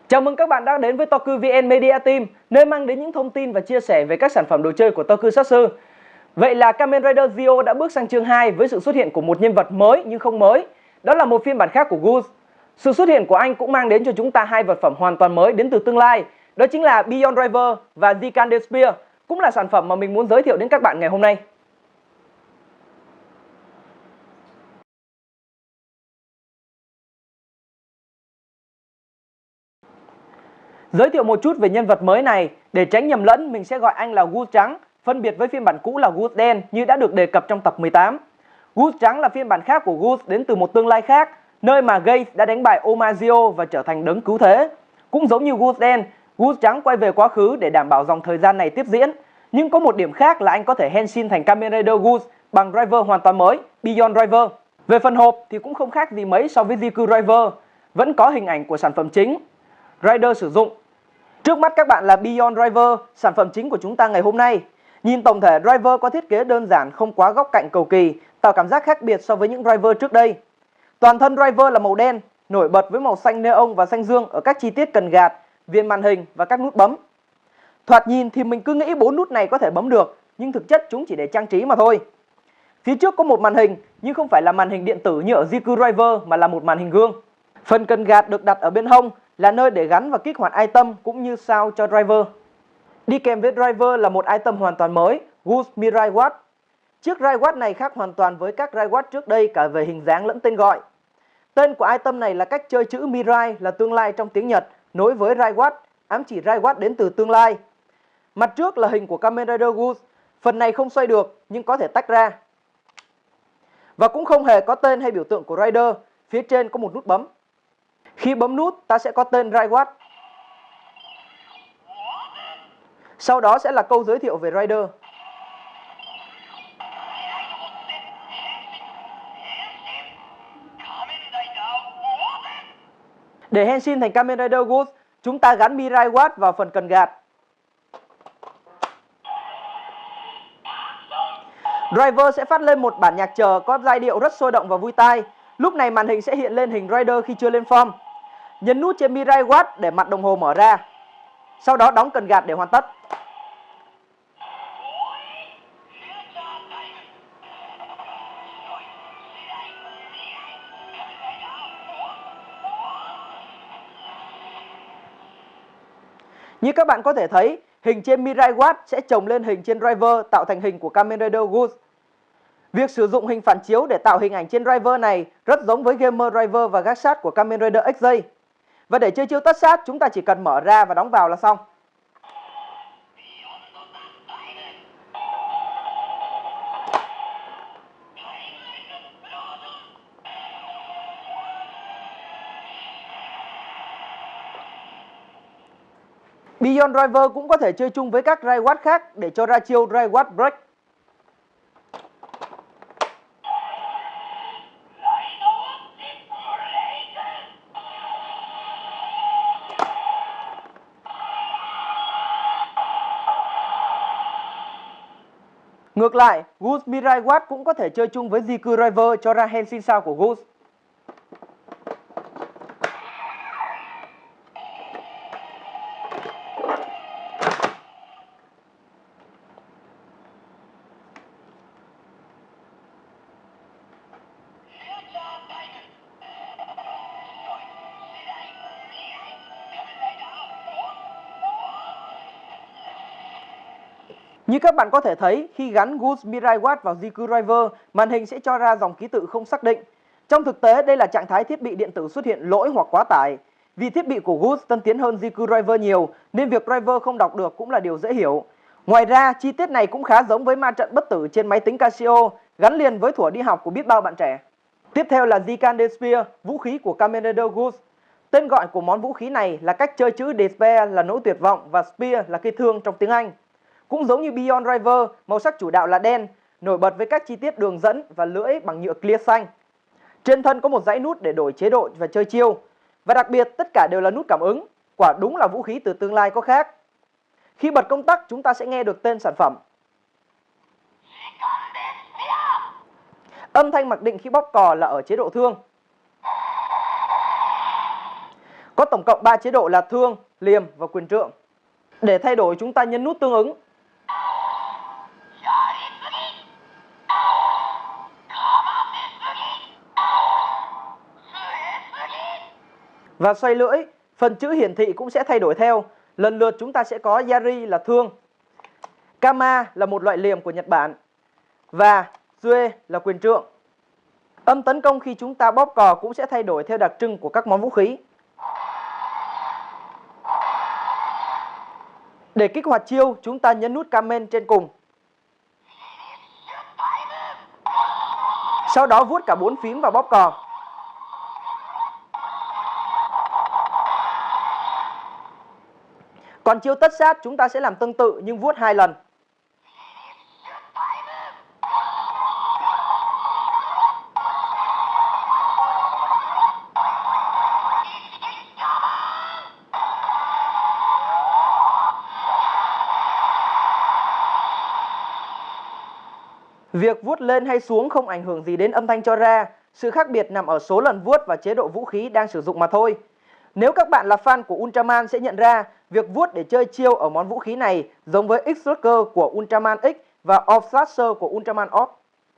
Chào mừng các bạn đã đến với Toku VN Media Team, nơi mang đến những thông tin và chia sẻ về các sản phẩm đồ chơi của Tokusatsu. Vậy là Kamen Rider Zio đã bước sang chương 2 với sự xuất hiện của một nhân vật mới nhưng không mới. Đó là một phiên bản khác của Goose. Sự xuất hiện của anh cũng mang đến cho chúng ta hai vật phẩm hoàn toàn mới đến từ tương lai. Đó chính là Beyond Driver và Gigante Spear, cũng là sản phẩm mà mình muốn giới thiệu đến các bạn ngày hôm nay. Giới thiệu một chút về nhân vật mới này, để tránh nhầm lẫn mình sẽ gọi anh là Goose trắng, phân biệt với phiên bản cũ là Goose đen như đã được đề cập trong tập 18. Goose trắng là phiên bản khác của Goose đến từ một tương lai khác, nơi mà Gaze đã đánh bại Omazio và trở thành đấng cứu thế. Cũng giống như Goose đen, Goose trắng quay về quá khứ để đảm bảo dòng thời gian này tiếp diễn. Nhưng có một điểm khác là anh có thể Henshin thành Kamen Rider Goose bằng driver hoàn toàn mới, Beyond Driver. Về phần hộp thì cũng không khác gì mấy so với Jiku Driver, vẫn có hình ảnh của sản phẩm chính Rider sử dụng. Trước mắt các bạn là Beyond Driver, sản phẩm chính của chúng ta ngày hôm nay. Nhìn tổng thể, driver có thiết kế đơn giản, không quá góc cạnh cầu kỳ, tạo cảm giác khác biệt so với những driver trước đây. Toàn thân driver là màu đen, nổi bật với màu xanh neon và xanh dương ở các chi tiết cần gạt, viền màn hình và các nút bấm. Thoạt nhìn thì mình cứ nghĩ 4 nút này có thể bấm được, nhưng thực chất chúng chỉ để trang trí mà thôi. Phía trước có một màn hình, nhưng không phải là màn hình điện tử như ở Jiku Driver mà là một màn hình gương. Phần cần gạt được đặt ở bên hông, là nơi để gắn và kích hoạt item cũng như sao cho driver. Đi kèm với driver là một item hoàn toàn mới, Goose Mirai Watch. Chiếc Rai Watch này khác hoàn toàn với các Rai Watch trước đây cả về hình dáng lẫn tên gọi. Tên của item này là cách chơi chữ Mirai là tương lai trong tiếng Nhật, nối với Rai Watch, ám chỉ Rai Watch đến từ tương lai. Mặt trước là hình của Kamen Rider Goose, phần này không xoay được nhưng có thể tách ra. Và cũng không hề có tên hay biểu tượng của Rider, phía trên có một nút bấm. Khi bấm nút, ta sẽ có tên Rai Watch. Sau đó sẽ là câu giới thiệu về Rider. Để Henshin thành Kamen Rider Goose, chúng ta gắn Mirai Watch vào phần cần gạt. Driver sẽ phát lên một bản nhạc chờ có giai điệu rất sôi động và vui tai. Lúc này màn hình sẽ hiện lên hình Rider khi chưa lên form. Nhấn nút trên Mirai Watch để mặt đồng hồ mở ra. Sau đó đóng cần gạt để hoàn tất. Như các bạn có thể thấy, hình trên Mirai Watch sẽ chồng lên hình trên driver tạo thành hình của Kamen Rider Goose. Việc sử dụng hình phản chiếu để tạo hình ảnh trên driver này rất giống với Gamer Driver và gác sát của Kamen Rider XJ. Và để chơi chiêu tất sát, chúng ta chỉ cần mở ra và đóng vào là xong. Beyond Driver cũng có thể chơi chung với các Rai Watch khác để cho ra chiêu Rai Watch Break. Ngược lại, Goose Mirai Watch cũng có thể chơi chung với Jiku Driver cho ra Henshin sao của Goose. Như các bạn có thể thấy, khi gắn Goose Mirai Watch vào Jiku Driver, màn hình sẽ cho ra dòng ký tự không xác định. Trong thực tế, đây là trạng thái thiết bị điện tử xuất hiện lỗi hoặc quá tải. Vì thiết bị của Goose tân tiến hơn Jiku Driver nhiều, nên việc driver không đọc được cũng là điều dễ hiểu. Ngoài ra, chi tiết này cũng khá giống với ma trận bất tử trên máy tính Casio, gắn liền với thuở đi học của biết bao bạn trẻ. Tiếp theo là Gigante Spear, vũ khí của Kamen Rider Goose. Tên gọi của món vũ khí này là cách chơi chữ Despair là nỗi tuyệt vọng và Spear là cây thương trong tiếng Anh. Cũng giống như Beyond Driver, màu sắc chủ đạo là đen, nổi bật với các chi tiết đường dẫn và lưỡi bằng nhựa clear xanh. Trên thân có một dãy nút để đổi chế độ và chơi chiêu. Và đặc biệt, tất cả đều là nút cảm ứng. Quả đúng là vũ khí từ tương lai có khác. Khi bật công tắc, chúng ta sẽ nghe được tên sản phẩm. Âm thanh mặc định khi bóp cò là ở chế độ thương. Có tổng cộng 3 chế độ là thương, liềm và quyền trượng. Để thay đổi chúng ta nhấn nút tương ứng. Và xoay lưỡi, phần chữ hiển thị cũng sẽ thay đổi theo. Lần lượt chúng ta sẽ có Yari là thương, Kama là một loại liềm của Nhật Bản và Zue là quyền trượng. Âm tấn công khi chúng ta bóp cò cũng sẽ thay đổi theo đặc trưng của các món vũ khí. Để kích hoạt chiêu, chúng ta nhấn nút Kamen trên cùng. Sau đó vuốt cả 4 phím vào bóp cò. Còn chiêu tất sát chúng ta sẽ làm tương tự nhưng vuốt 2 lần. Việc vuốt lên hay xuống không ảnh hưởng gì đến âm thanh cho ra. Sự khác biệt nằm ở số lần vuốt và chế độ vũ khí đang sử dụng mà thôi. Nếu các bạn là fan của Ultraman sẽ nhận ra việc vuốt để chơi chiêu ở món vũ khí này giống với X-Lurker của Ultraman X và Off-Slasher của Ultraman Off.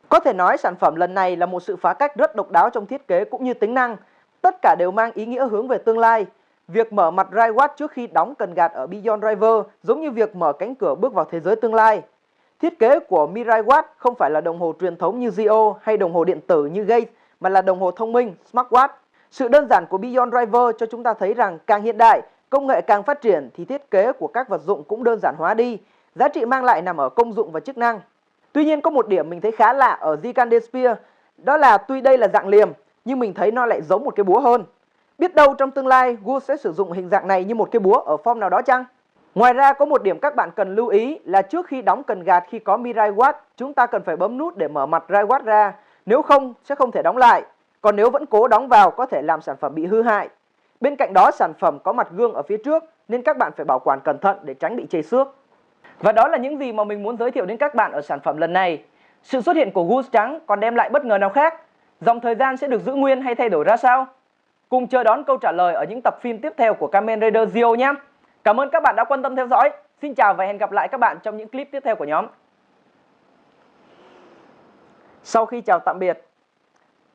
Có thể nói sản phẩm lần này là một sự phá cách rất độc đáo trong thiết kế cũng như tính năng. Tất cả đều mang ý nghĩa hướng về tương lai. Việc mở mặt Raiwatch trước khi đóng cần gạt ở Beyond Driver giống như việc mở cánh cửa bước vào thế giới tương lai. Thiết kế của Mirai Watch không phải là đồng hồ truyền thống như Zio hay đồng hồ điện tử như Gaze mà là đồng hồ thông minh, smartwatch. Sự đơn giản của Beyond Driver cho chúng ta thấy rằng càng hiện đại, công nghệ càng phát triển thì thiết kế của các vật dụng cũng đơn giản hóa đi. Giá trị mang lại nằm ở công dụng và chức năng. Tuy nhiên có một điểm mình thấy khá lạ ở Gigante Spear, đó là tuy đây là dạng liềm nhưng mình thấy nó lại giống một cái búa hơn. Biết đâu trong tương lai Goose sẽ sử dụng hình dạng này như một cái búa ở form nào đó chăng? Ngoài ra có một điểm các bạn cần lưu ý là trước khi đóng cần gạt khi có Mirai Watch, chúng ta cần phải bấm nút để mở mặt Raiwatch ra, nếu không sẽ không thể đóng lại. Còn nếu vẫn cố đóng vào có thể làm sản phẩm bị hư hại. Bên cạnh đó sản phẩm có mặt gương ở phía trước nên các bạn phải bảo quản cẩn thận để tránh bị chảy xước. Và đó là những gì mà mình muốn giới thiệu đến các bạn ở sản phẩm lần này. Sự xuất hiện của Goose trắng còn đem lại bất ngờ nào khác? Dòng thời gian sẽ được giữ nguyên hay thay đổi ra sao? Cùng chờ đón câu trả lời ở những tập phim tiếp theo của Kamen Rider Zio nhé. Cảm ơn các bạn đã quan tâm theo dõi. Xin chào và hẹn gặp lại các bạn trong những clip tiếp theo của nhóm. Sau khi chào tạm biệt,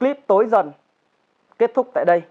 clip tối dần kết thúc tại đây.